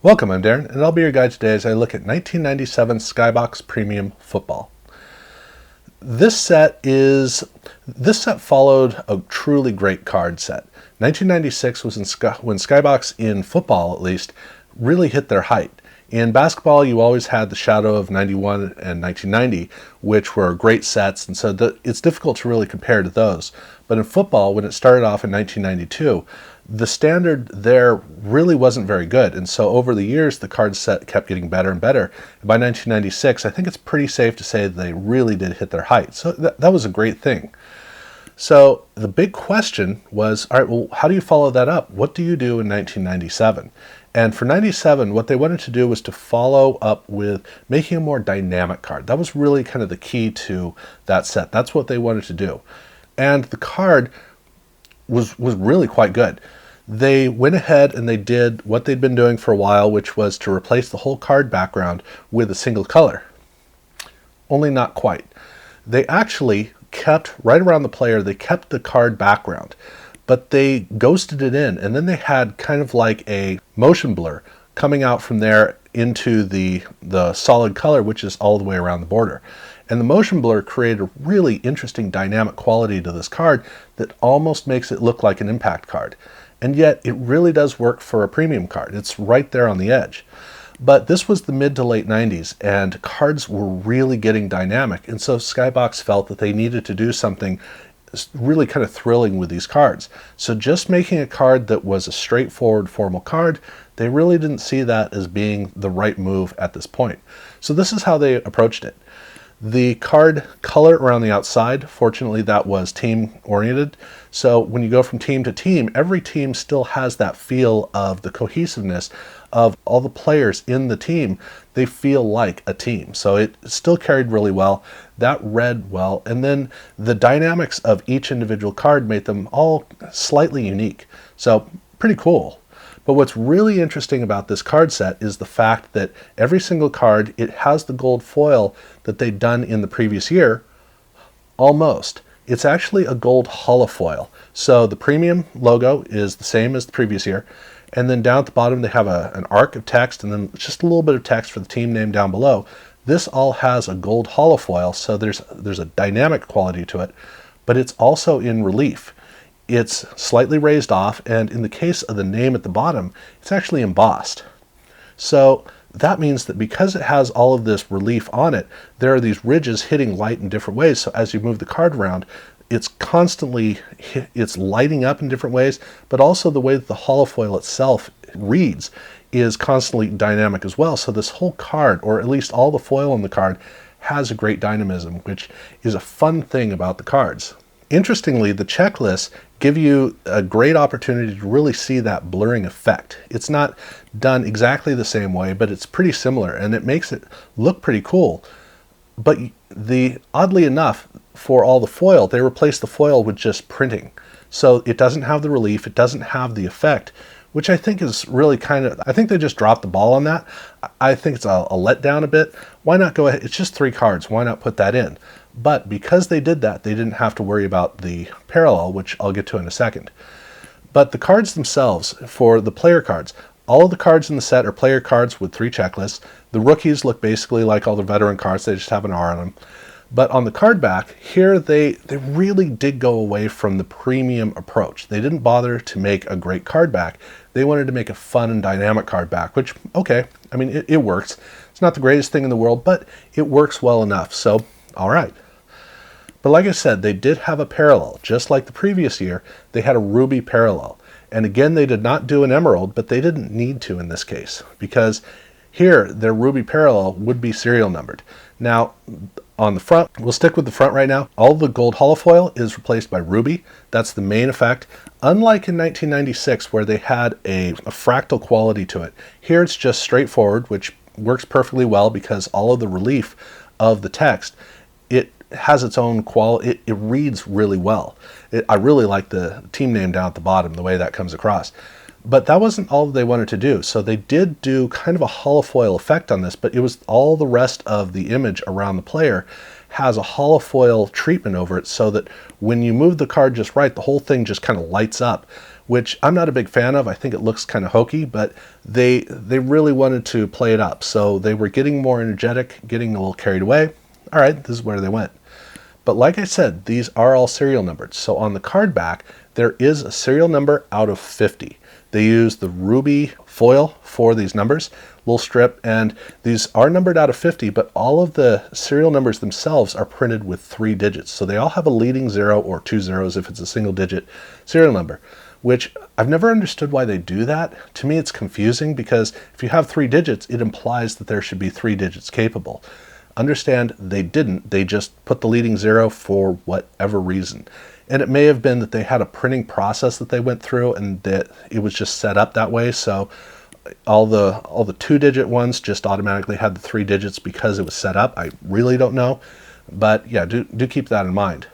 Welcome, I'm Darren, and I'll be your guide today as I look at 1997 SkyBox Premium Football. This set followed a truly great card set. 1996 was when SkyBox, in football at least, really hit their height. In basketball, you always had the shadow of 91 and 1990, which were great sets, and so it's difficult to really compare to those. But in football, when it started off in 1992, the standard there really wasn't very good, and so over the years the card set kept getting better and better. And by 1996, I think it's pretty safe to say that they really did hit their height. So that was a great thing. So the big question was, all right, well, how do you follow that up? What do you do in 1997? And for 97, what they wanted to do was to follow up with making a more dynamic card. That was really kind of the key to that set. That's what they wanted to do. And the card was really quite good. They went ahead and they did what they'd been doing for a while, which was to replace the whole card background with a single color. Only not quite. They actually kept, right around the player, they kept the card background, but they ghosted it in, and then they had kind of like a motion blur coming out from there into the solid color, which is all the way around the border. And the motion blur created a really interesting dynamic quality to this card that almost makes it look like an impact card. And yet it really does work for a premium card. It's right there on the edge. But this was the mid to late 90s, and cards were really getting dynamic. And so SkyBox felt that they needed to do something really kind of thrilling with these cards. So just making a card that was a straightforward formal card, they really didn't see that as being the right move at this point. So this is how they approached it. The card color around the outside, fortunately that was team oriented. So when you go from team to team, every team still has that feel of the cohesiveness of all the players in the team. They feel like a team. So it still carried really well. That read well. And then the dynamics of each individual card made them all slightly unique. So pretty cool. But what's really interesting about this card set is the fact that every single card, it has the gold foil that they'd done in the previous year, almost. It's actually a gold holofoil. So the premium logo is the same as the previous year. And then down at the bottom, they have an arc of text and then just a little bit of text for the team name down below. This all has a gold holofoil, so there's a dynamic quality to it, but it's also in relief. It's slightly raised off, and in the case of the name at the bottom, it's actually embossed. So that means that because it has all of this relief on it, there are these ridges hitting light in different ways. So as you move the card around, it's lighting up in different ways, but also the way that the holofoil itself reads is constantly dynamic as well. So this whole card, or at least all the foil on the card, has a great dynamism, which is a fun thing about the cards. Interestingly, the checklists give you a great opportunity to really see that blurring effect. It's not done exactly the same way, but it's pretty similar, and it makes it look pretty cool. But oddly enough, for all the foil, they replaced the foil with just printing. So it doesn't have the relief, it doesn't have the effect, which I think is really I think they just dropped the ball on that. I think it's a letdown a bit. Why not go ahead? It's just 3 cards. Why not put that in? But because they did that, they didn't have to worry about the parallel, which I'll get to in a second. But the cards themselves, for the player cards, all of the cards in the set are player cards with 3 checklists. The rookies look basically like all the veteran cards. They just have an R on them. But on the card back, here they really did go away from the premium approach. They didn't bother to make a great card back. They wanted to make a fun and dynamic card back, which, okay, I mean, it works. It's not the greatest thing in the world, but it works well enough. So, all right. But like I said, they did have a parallel. Just like the previous year, they had a ruby parallel. And again, they did not do an emerald, but they didn't need to in this case, because here, their ruby parallel would be serial numbered. Now, on the front, we'll stick with the front right now. All the gold holofoil is replaced by ruby. That's the main effect. Unlike in 1996, where they had a fractal quality to it, here it's just straightforward, which works perfectly well because all of the relief of the text, it has its own quality. It reads really well. I really like the team name down at the bottom, the way that comes across. But that wasn't all they wanted to do. So they did do kind of a holofoil effect on this, but it was all the rest of the image around the player has a holofoil treatment over it so that when you move the card just right, the whole thing just kind of lights up, which I'm not a big fan of. I think it looks kind of hokey, but they really wanted to play it up. So they were getting more energetic, getting a little carried away. All right, this is where they went. But like I said, these are all serial numbered. So on the card back, there is a serial number out of 50. They use the ruby foil for these numbers, little strip, and these are numbered out of 50, but all of the serial numbers themselves are printed with 3 digits. So they all have a leading 0 or 2 zeros if it's a single digit serial number, which I've never understood why they do that. To me, it's confusing because if you have 3 digits, it implies that there should be 3 digits capable. Understand they didn't. They just put the leading 0 for whatever reason. And it may have been that they had a printing process that they went through and that it was just set up that way. So all the 2-digit ones just automatically had the 3 digits because it was set up. I really don't know. But yeah, do keep that in mind.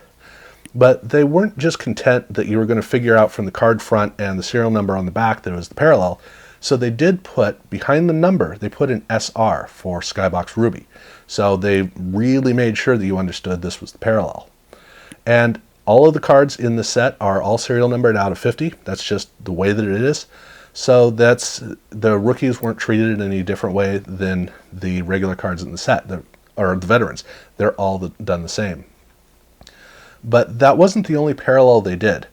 But they weren't just content that you were going to figure out from the card front and the serial number on the back that it was the parallel. So they did put, behind the number, they put an SR for SkyBox Ruby. So they really made sure that you understood this was the parallel. And all of the cards in the set are all serial numbered out of 50. That's just the way that it is. So the rookies weren't treated in any different way than the regular cards in the set, or the veterans. They're all done the same. But that wasn't the only parallel they did.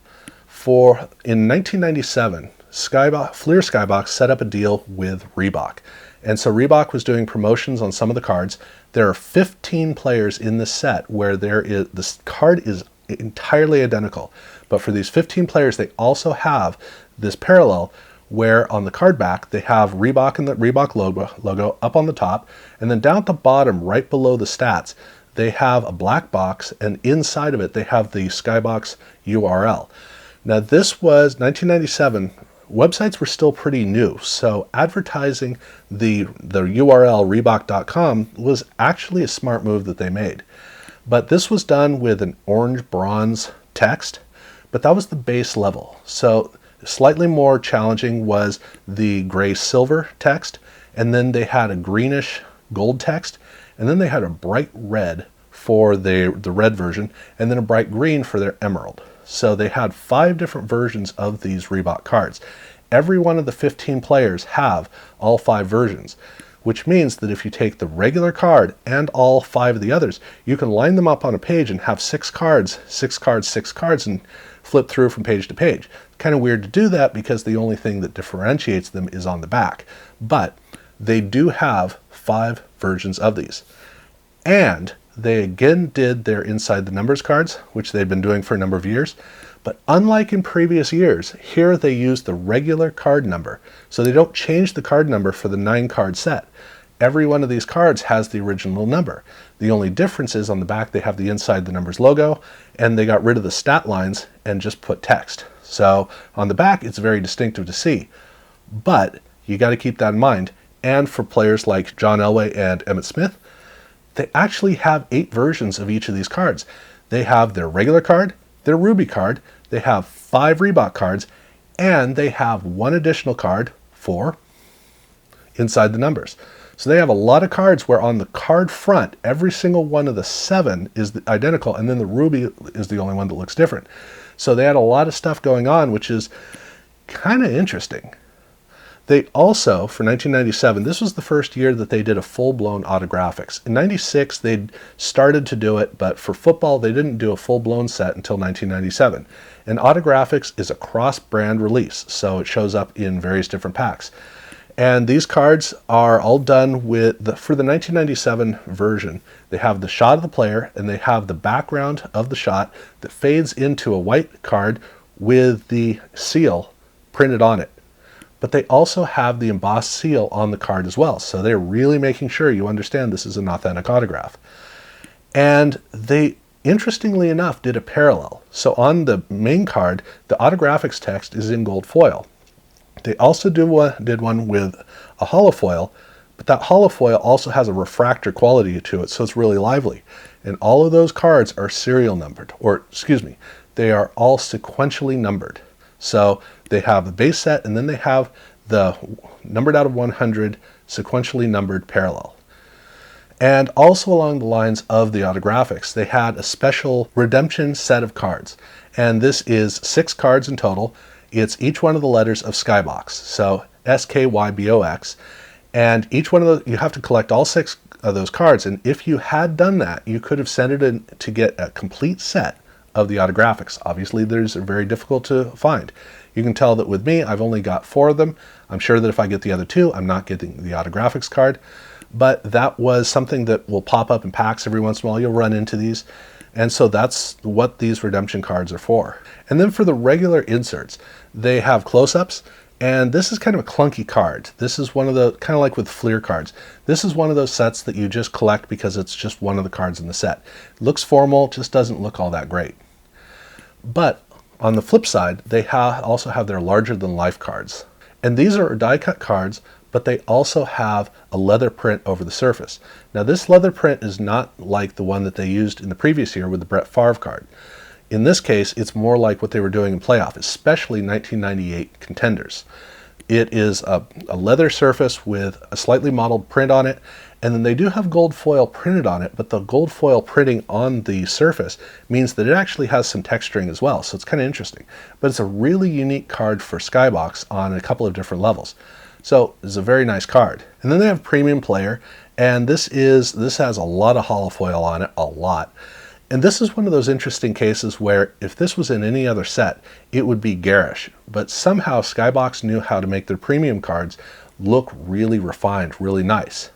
In 1997, Fleer SkyBox set up a deal with Reebok. And so Reebok was doing promotions on some of the cards. There are 15 players in the set where this card is entirely identical. But for these 15 players, they also have this parallel where on the card back, they have Reebok and the Reebok logo up on the top. And then down at the bottom, right below the stats, they have a black box. And inside of it, they have the SkyBox URL. Now, this was 1997. Websites were still pretty new, so advertising the URL Reebok.com was actually a smart move that they made. But this was done with an orange bronze text, but that was the base level. So slightly more challenging was the gray silver text, and then they had a greenish gold text, and then they had a bright red for the red version, and then a bright green for their emerald. So they had 5 different versions of these Reebok cards. Every one of the 15 players have all 5 versions, which means that if you take the regular card and all 5 of the others, you can line them up on a page and have 6 cards, 6 cards, 6 cards, and flip through from page to page. Kind of weird to do that because the only thing that differentiates them is on the back. But they do have 5 versions of these. And they again did their inside the numbers cards, which they've been doing for a number of years. But unlike in previous years, here they use the regular card number. So they don't change the card number for the 9-card set. Every one of these cards has the original number. The only difference is on the back they have the inside the numbers logo, and they got rid of the stat lines and just put text. So on the back it's very distinctive to see. But you got to keep that in mind. And for players like John Elway and Emmitt Smith, they actually have 8 versions of each of these cards. They have their regular card, their Ruby card, they have 5 Reebok cards, and they have 1 additional card for inside the numbers. So they have a lot of cards where on the card front, every single one of the 7 is identical, and then the Ruby is the only one that looks different. So they had a lot of stuff going on, which is kind of interesting. They also, for 1997, this was the first year that they did a full-blown Autographics. In 96, they'd started to do it, but for football, they didn't do a full-blown set until 1997. And Autographics is a cross-brand release, so it shows up in various different packs. And these cards are all done with, for the 1997 version, they have the shot of the player, and they have the background of the shot that fades into a white card with the seal printed on it. But they also have the embossed seal on the card as well. So they're really making sure you understand this is an authentic autograph. And they, interestingly enough, did a parallel. So on the main card, the Autographics text is in gold foil. They also did one with a holofoil, but that holofoil also has a refractor quality to it, so it's really lively. And all of those cards are serial numbered, or excuse me, they are all sequentially numbered. So they have the base set, and then they have the numbered out of 100 sequentially numbered parallel. And also along the lines of the Autographics, they had a special redemption set of cards. And this is 6 cards in total. It's each one of the letters of SkyBox. So SKYBOX. And each one of those, you have to collect all 6 of those cards. And if you had done that, you could have sent it in to get a complete set of the Autographics. Obviously, they're very difficult to find. You can tell that with me, I've only got 4 of them. I'm sure that if I get the other 2, I'm not getting the Autographics card. But that was something that will pop up in packs every once in a while. You'll run into these. And so that's what these redemption cards are for. And then for the regular inserts, they have close-ups. And this is kind of a clunky card. This is one of the, kind of like with Fleer cards, this is one of those sets that you just collect because it's just one of the cards in the set. It looks formal, just doesn't look all that great. But on the flip side, they also have their larger-than-life cards. And these are die-cut cards, but they also have a leather print over the surface. Now this leather print is not like the one that they used in the previous year with the Brett Favre card. In this case, it's more like what they were doing in playoff, especially 1998 contenders. It is a leather surface with a slightly modeled print on it, and then they do have gold foil printed on it, but the gold foil printing on the surface means that it actually has some texturing as well, so it's kind of interesting. But it's a really unique card for SkyBox on a couple of different levels. So it's a very nice card. And then they have Premium Player, and this has a lot of holofoil on it, a lot. And this is one of those interesting cases where if this was in any other set, it would be garish. But somehow SkyBox knew how to make their premium cards look really refined, really nice.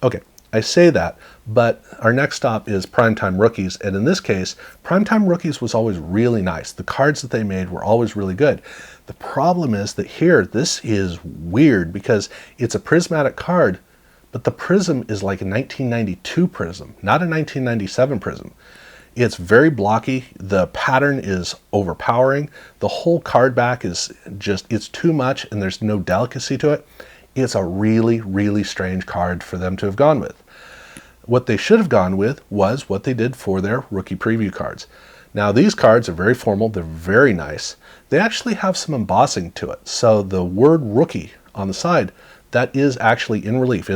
Okay, I say that, but our next stop is Primetime Rookies. And in this case, Primetime Rookies was always really nice. The cards that they made were always really good. The problem is that here, this is weird because it's a prismatic card, but the prism is like a 1992 prism, not a 1997 prism. It's very blocky. The pattern is overpowering. The whole card back is just, it's too much and there's no delicacy to it. It's a really, really strange card for them to have gone with. What they should have gone with was what they did for their rookie preview cards. Now these cards are very formal, they're very nice. They actually have some embossing to it. So the word rookie on the side, that is actually in relief.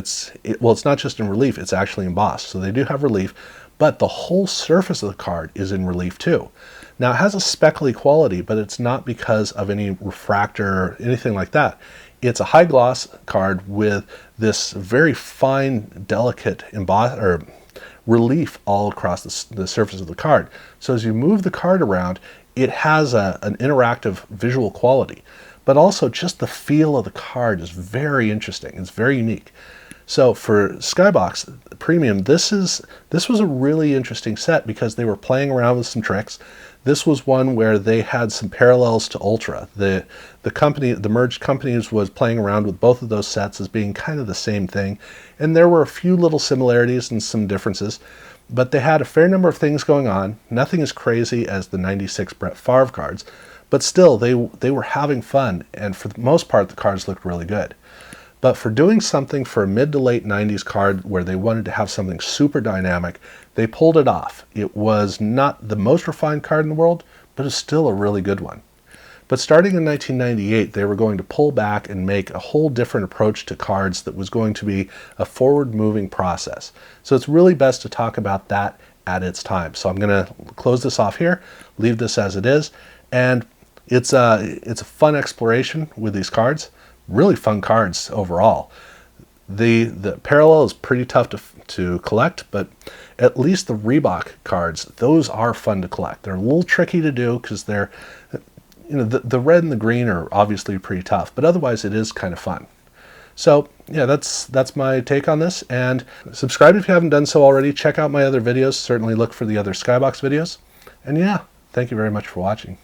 Well, it's not just in relief, it's actually embossed. So they do have relief, but the whole surface of the card is in relief too. Now it has a speckly quality, but it's not because of any refractor or anything like that. It's a high gloss card with this very fine, delicate relief all across the surface of the card. So as you move the card around, it has an interactive visual quality. But also just the feel of the card is very interesting. It's very unique. So for SkyBox Premium, this was a really interesting set because they were playing around with some tricks. This was one where they had some parallels to Ultra. The merged companies was playing around with both of those sets as being kind of the same thing. And there were a few little similarities and some differences, but they had a fair number of things going on. Nothing as crazy as the 96 Brett Favre cards. But still, they were having fun, and for the most part, the cards looked really good. But for doing something for a mid to late 90s card where they wanted to have something super dynamic, they pulled it off. It was not the most refined card in the world, but it's still a really good one. But starting in 1998, they were going to pull back and make a whole different approach to cards that was going to be a forward-moving process. So it's really best to talk about that at its time. So I'm going to close this off here, leave this as it is, and it's a fun exploration with these cards. Really fun cards overall. The parallel is pretty tough to collect, but at least the Reebok cards, those are fun to collect. They're a little tricky to do because they're, the red and the green are obviously pretty tough, but otherwise it is kind of fun. So yeah, that's my take on this, and subscribe if you haven't done so already. Check out my other videos. Certainly look for the other SkyBox videos. And yeah, thank you very much for watching.